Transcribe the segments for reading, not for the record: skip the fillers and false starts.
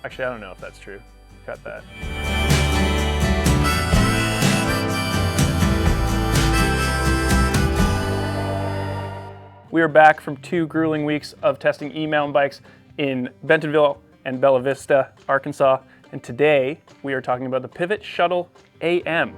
Actually, I don't know if that's true. Cut that. We are back from 2 grueling weeks of testing e-mountain bikes in Bentonville and Bella Vista, Arkansas. And today we are talking about the Pivot Shuttle AM.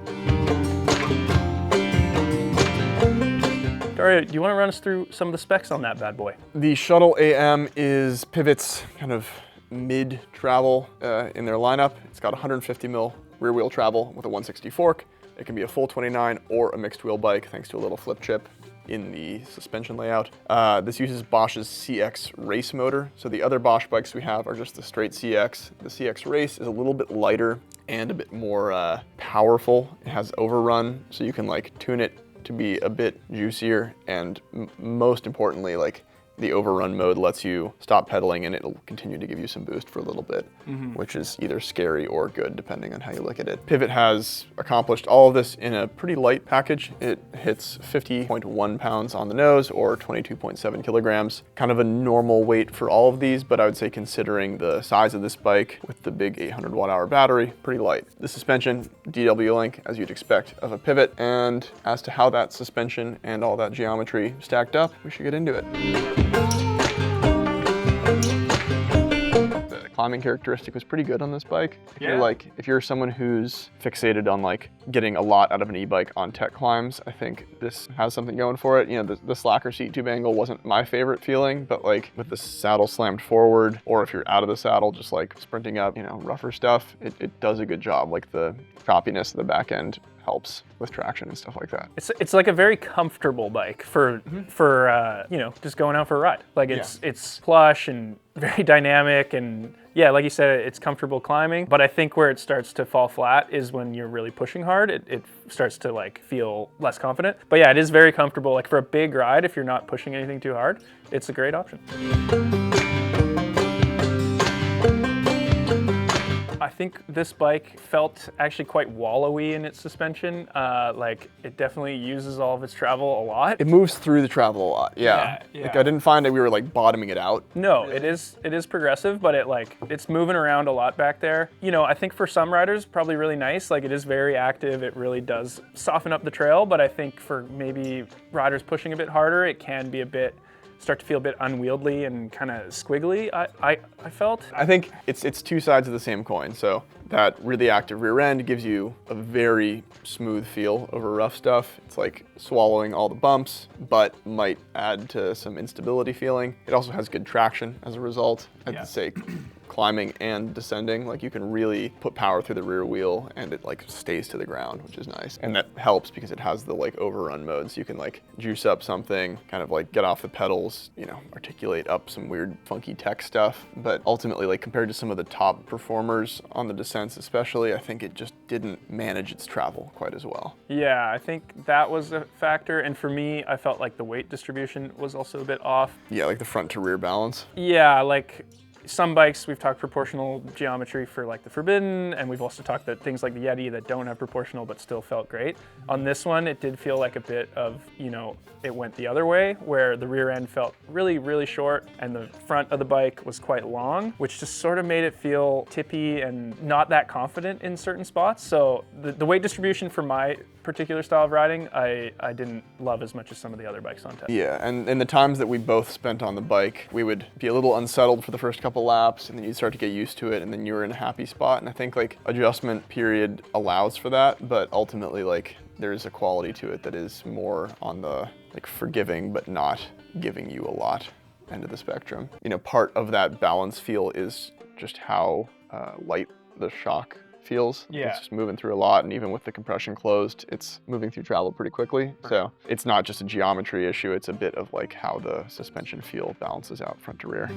Dario, do you want to run us through some of the specs on that bad boy? The Shuttle AM is Pivot's kind of mid-travel in their lineup. It's got 150 mil rear wheel travel with a 160 fork. It can be a full 29 or a mixed wheel bike thanks to a little flip chip in the suspension layout. This uses Bosch's CX race motor. So the other Bosch bikes we have are just the straight CX. The CX race is a little bit lighter and a bit more powerful. It has overrun, so you can like tune it to be a bit juicier, and most importantly, like the overrun mode lets you stop pedaling and it'll continue to give you some boost for a little bit, which is either scary or good depending on how you look at it. Pivot has accomplished all of this in a pretty light package. It hits 50.1 pounds on the nose or 22.7 kilograms. Kind of a normal weight for all of these, but I would say considering the size of this bike with the big 800 watt-hour battery, pretty light. The suspension, DW link, as you'd expect of a Pivot, and as to how that suspension and all that geometry stacked up, we should get into it. The climbing characteristic was pretty good on this bike. If you're someone who's fixated on like getting a lot out of an e-bike on tech climbs, I think this has something going for it. You know, the slacker seat tube angle wasn't my favorite feeling, but like with the saddle slammed forward, or if you're out of the saddle, just like sprinting up, you know, rougher stuff, it does a good job. Like the choppiness of the back end helps with traction and stuff like that. It's like a very comfortable bike for you know, just going out for a ride. Like it's plush and very dynamic, and yeah, like you said, it's comfortable climbing. But I think where it starts to fall flat is when you're really pushing hard. It starts to like feel less confident. But yeah, it is very comfortable. Like for a big ride, if you're not pushing anything too hard, it's a great option. I think this bike felt actually quite wallowy in its suspension. Like it definitely uses all of its travel a lot. It moves through the travel a lot, yeah. Like I didn't find that we were like bottoming it out. No, it is progressive, but it's moving around a lot back there. You know, I think for some riders, probably really nice. Like it is very active. It really does soften up the trail, but I think for maybe riders pushing a bit harder, it can be start to feel a bit unwieldy and kind of squiggly, I felt. I think it's two sides of the same coin. So that really active rear end gives you a very smooth feel over rough stuff. It's like swallowing all the bumps, but might add to some instability feeling. It also has good traction as a result. I'd say climbing and descending, like you can really put power through the rear wheel and it like stays to the ground, which is nice. And that helps because it has the like overrun mode, so you can like juice up something, kind of like get off the pedals, you know, articulate up some weird funky tech stuff. But ultimately, like compared to some of the top performers on the descents especially, I think it just didn't manage its travel quite as well. Yeah, I think that was a factor. And for me, I felt like the weight distribution was also a bit off. Yeah, like the front to rear balance. Yeah, like some bikes, we've talked proportional geometry for like the Forbidden, and we've also talked that things like the Yeti that don't have proportional but still felt great. On this one, it did feel like a bit of, you know, it went the other way, where the rear end felt really, really short and the front of the bike was quite long, which just sort of made it feel tippy and not that confident in certain spots. So the weight distribution for my particular style of riding, I didn't love as much as some of the other bikes on test. Yeah, and in the times that we both spent on the bike, we would be a little unsettled for the first couple laps, and then you'd start to get used to it, and then you were in a happy spot. And I think like adjustment period allows for that, but ultimately like there's a quality to it that is more on the like forgiving but not giving you a lot end of the spectrum. You know, part of that balance feel is just how light the shock feels. Yeah. It's just moving through a lot, and even with the compression closed, it's moving through travel pretty quickly. So it's not just a geometry issue, it's a bit of like how the suspension feel balances out front to rear.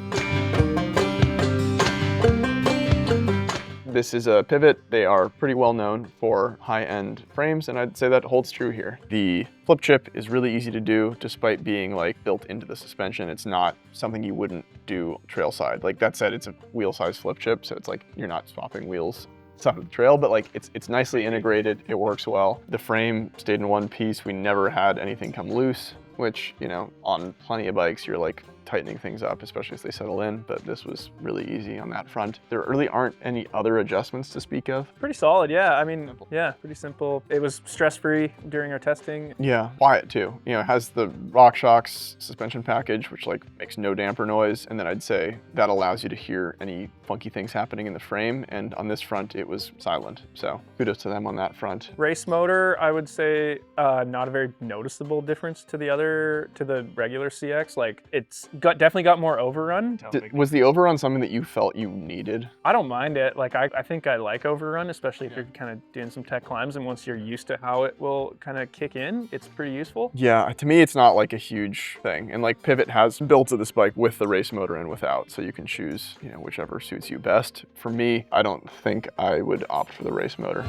This is a Pivot. They are pretty well known for high-end frames, and I'd say that holds true here. The flip chip is really easy to do despite being like built into the suspension. It's not something you wouldn't do trail side. Like that said, it's a wheel size flip chip, so it's like you're not swapping wheels side of the trail, but like it's nicely integrated. It works well. The frame stayed in one piece. We never had anything come loose, which, you know, on plenty of bikes, you're like tightening things up, especially as they settle in, but this was really easy on that front. There really aren't any other adjustments to speak of. Pretty solid, yeah. I mean, yeah, pretty simple. It was stress-free during our testing. Yeah, quiet too. You know, it has the RockShox suspension package, which like makes no damper noise, and then I'd say that allows you to hear any funky things happening in the frame, and on this front it was silent. So kudos to them on that front. Race motor, I would say not a very noticeable difference to the regular CX. Like it's definitely got more overrun. Was the overrun something that you felt you needed? I don't mind it. Like I think I like overrun, especially if you're kind of doing some tech climbs, and once you're used to how it will kind of kick in, it's pretty useful. Yeah, to me it's not like a huge thing. And like Pivot has built to this bike with the race motor and without, so you can choose, you know, whichever suits you best. For me, I don't think I would opt for the race motor.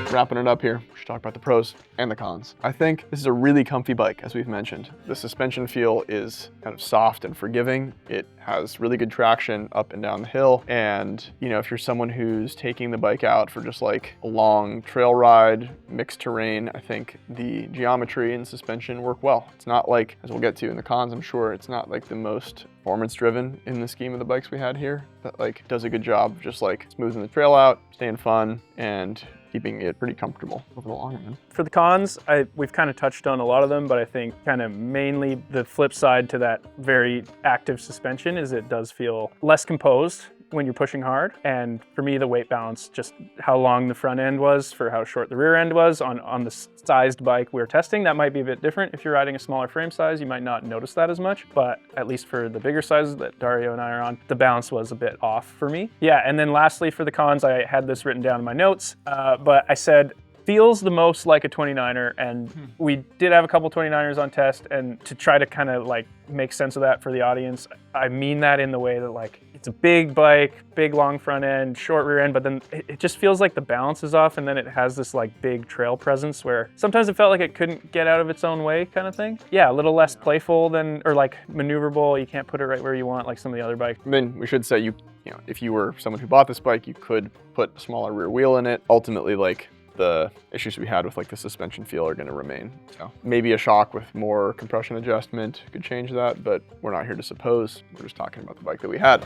Wrapping it up here, we should talk about the pros and the cons. I think this is a really comfy bike, as we've mentioned. The suspension feel is kind of soft and forgiving. It has really good traction up and down the hill. And, you know, if you're someone who's taking the bike out for just like a long trail ride, mixed terrain, I think the geometry and suspension work well. It's not like, as we'll get to in the cons, I'm sure, it's not like the most performance driven in the scheme of the bikes we had here, but like does a good job of just like smoothing the trail out, staying fun, and keeping it pretty comfortable over the long run. For the cons, we've kind of touched on a lot of them, but I think kind of mainly the flip side to that very active suspension is it does feel less composed when you're pushing hard. And for me, the weight balance, just how long the front end was for how short the rear end was on the sized bike we were testing, that might be a bit different. If you're riding a smaller frame size, you might not notice that as much, but at least for the bigger sizes that Dario and I are on, the balance was a bit off for me. Yeah, and then lastly for the cons, I had this written down in my notes, but I said, feels the most like a 29er, and we did have a couple 29ers on test, and to try to kind of like make sense of that for the audience, I mean that in the way that like it's a big bike, big long front end, short rear end, but then it just feels like the balance is off, and then it has this like big trail presence where sometimes it felt like it couldn't get out of its own way kind of thing. Yeah, a little less playful than, or like maneuverable. You can't put it right where you want like some of the other bikes. I mean, we should say you know, if you were someone who bought this bike, you could put a smaller rear wheel in it. Ultimately, like the issues we had with like the suspension feel are going to remain. So maybe a shock with more compression adjustment could change that, but we're not here to suppose. We're just talking about the bike that we had.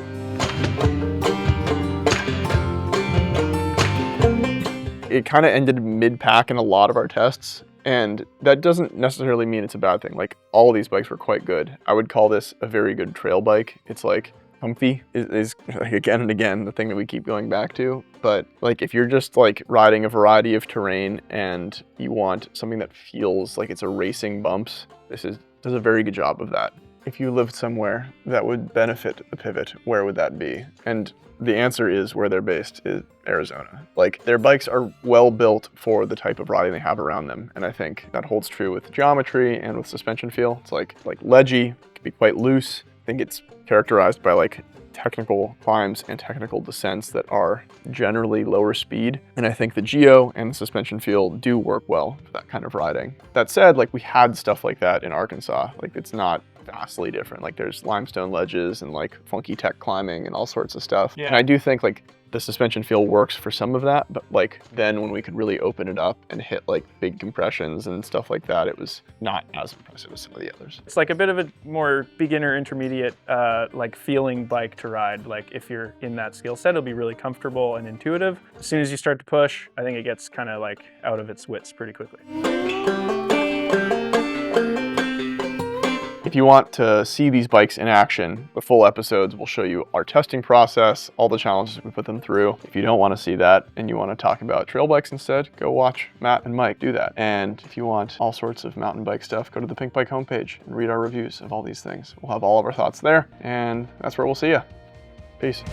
It kind of ended mid-pack in a lot of our tests, and that doesn't necessarily mean it's a bad thing. Like all of these bikes were quite good. I would call this a very good trail bike. It's like comfy is like again and again the thing that we keep going back to. But like if you're just like riding a variety of terrain and you want something that feels like it's erasing bumps, this does a very good job of that. If you lived somewhere that would benefit the Pivot, where would that be? And the answer is where they're based is Arizona. Like their bikes are well built for the type of riding they have around them. And I think that holds true with geometry and with suspension feel. It's like ledgy, it can be quite loose. I think it's characterized by like technical climbs and technical descents that are generally lower speed. And I think the geo and the suspension feel do work well for that kind of riding. That said, like we had stuff like that in Arkansas. Like it's not vastly different. Like there's limestone ledges and like funky tech climbing and all sorts of stuff. Yeah. And I do think like the suspension feel works for some of that, but like then when we could really open it up and hit like big compressions and stuff like that, it was not as impressive as some of the others. It's like a bit of a more beginner intermediate like feeling bike to ride. Like if you're in that skill set, it'll be really comfortable and intuitive. As soon as you start to push, I think it gets kind of like out of its wits pretty quickly. If you want to see these bikes in action, the full episodes will show you our testing process, all the challenges we put them through. If you don't want to see that and you want to talk about trail bikes instead, go watch Matt and Mike do that. And if you want all sorts of mountain bike stuff, go to the Pinkbike homepage and read our reviews of all these things. We'll have all of our thoughts there, and that's where we'll see you. Peace.